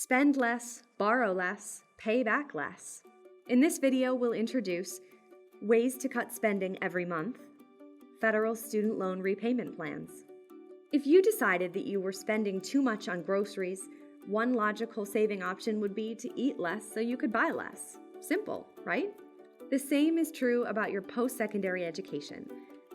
Spend less, borrow less, pay back less. In this video, we'll introduce ways to cut spending every month, federal student loan repayment plans. If you decided that you were spending too much on groceries, one logical saving option would be to eat less so you could buy less. Simple, right? The same is true about your post-secondary education.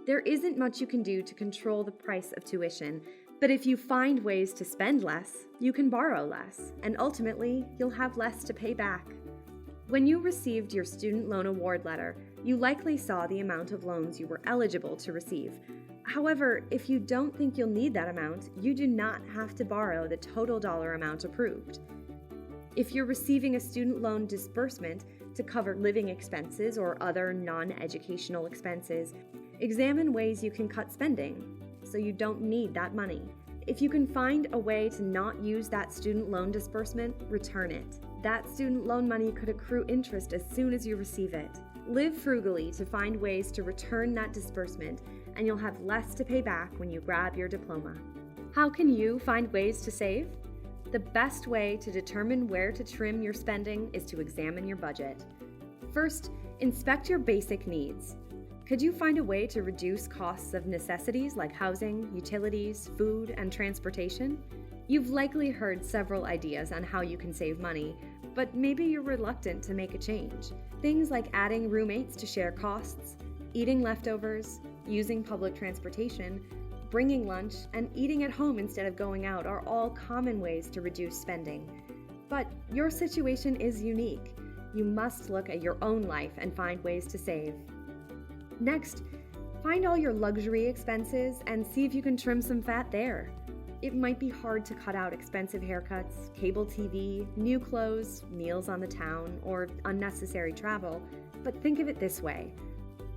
There isn't much you can do to control the price of tuition, but if you find ways to spend less, you can borrow less, and ultimately, you'll have less to pay back. When you received your student loan award letter, you likely saw the amount of loans you were eligible to receive. However, if you don't think you'll need that amount, you do not have to borrow the total dollar amount approved. If you're receiving a student loan disbursement to cover living expenses or other non-educational expenses, examine ways you can cut spending so you don't need that money. If you can find a way to not use that student loan disbursement, return it. That student loan money could accrue interest as soon as you receive it. Live frugally to find ways to return that disbursement, and you'll have less to pay back when you grab your diploma. How can you find ways to save? The best way to determine where to trim your spending is to examine your budget. First, inspect your basic needs. Could you find a way to reduce costs of necessities like housing, utilities, food, and transportation? You've likely heard several ideas on how you can save money, but maybe you're reluctant to make a change. Things like adding roommates to share costs, eating leftovers, using public transportation, bringing lunch, and eating at home instead of going out are all common ways to reduce spending. But your situation is unique. You must look at your own life and find ways to save. Next, find all your luxury expenses and see if you can trim some fat there. It might be hard to cut out expensive haircuts, cable TV, new clothes, meals on the town, or unnecessary travel, but think of it this way.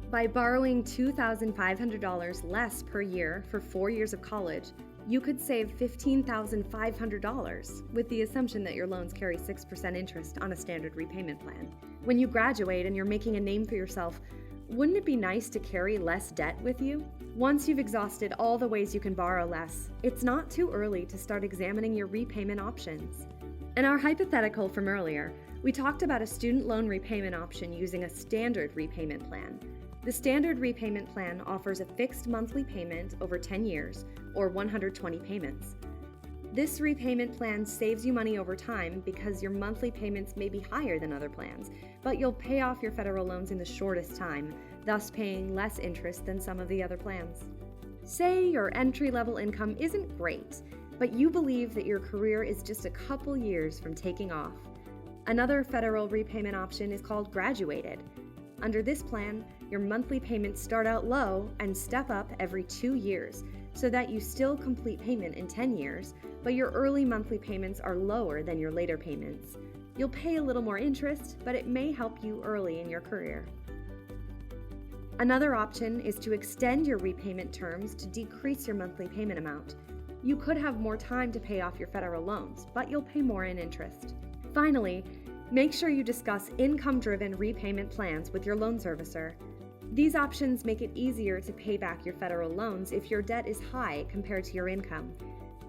By borrowing $2,500 less per year for 4 years of college, you could save $15,500 with the assumption that your loans carry 6% interest on a standard repayment plan. When you graduate and you're making a name for yourself, wouldn't it be nice to carry less debt with you? Once you've exhausted all the ways you can borrow less, it's not too early to start examining your repayment options. In our hypothetical from earlier, we talked about a student loan repayment option using a standard repayment plan. The standard repayment plan offers a fixed monthly payment over 10 years, or 120 payments. This repayment plan saves you money over time because your monthly payments may be higher than other plans, but you'll pay off your federal loans in the shortest time, thus paying less interest than some of the other plans. Say your entry-level income isn't great, but you believe that your career is just a couple years from taking off. Another federal repayment option is called graduated. Under this plan, your monthly payments start out low and step up every 2 years, so that you still complete payment in 10 years, but your early monthly payments are lower than your later payments. You'll pay a little more interest, but it may help you early in your career. Another option is to extend your repayment terms to decrease your monthly payment amount. You could have more time to pay off your federal loans, but you'll pay more in interest. Finally, make sure you discuss income-driven repayment plans with your loan servicer. These options make it easier to pay back your federal loans if your debt is high compared to your income.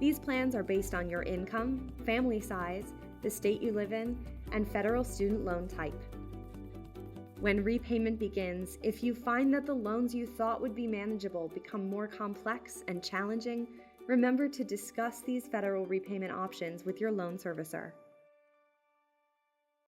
These plans are based on your income, family size, the state you live in, and federal student loan type. When repayment begins, if you find that the loans you thought would be manageable become more complex and challenging, remember to discuss these federal repayment options with your loan servicer.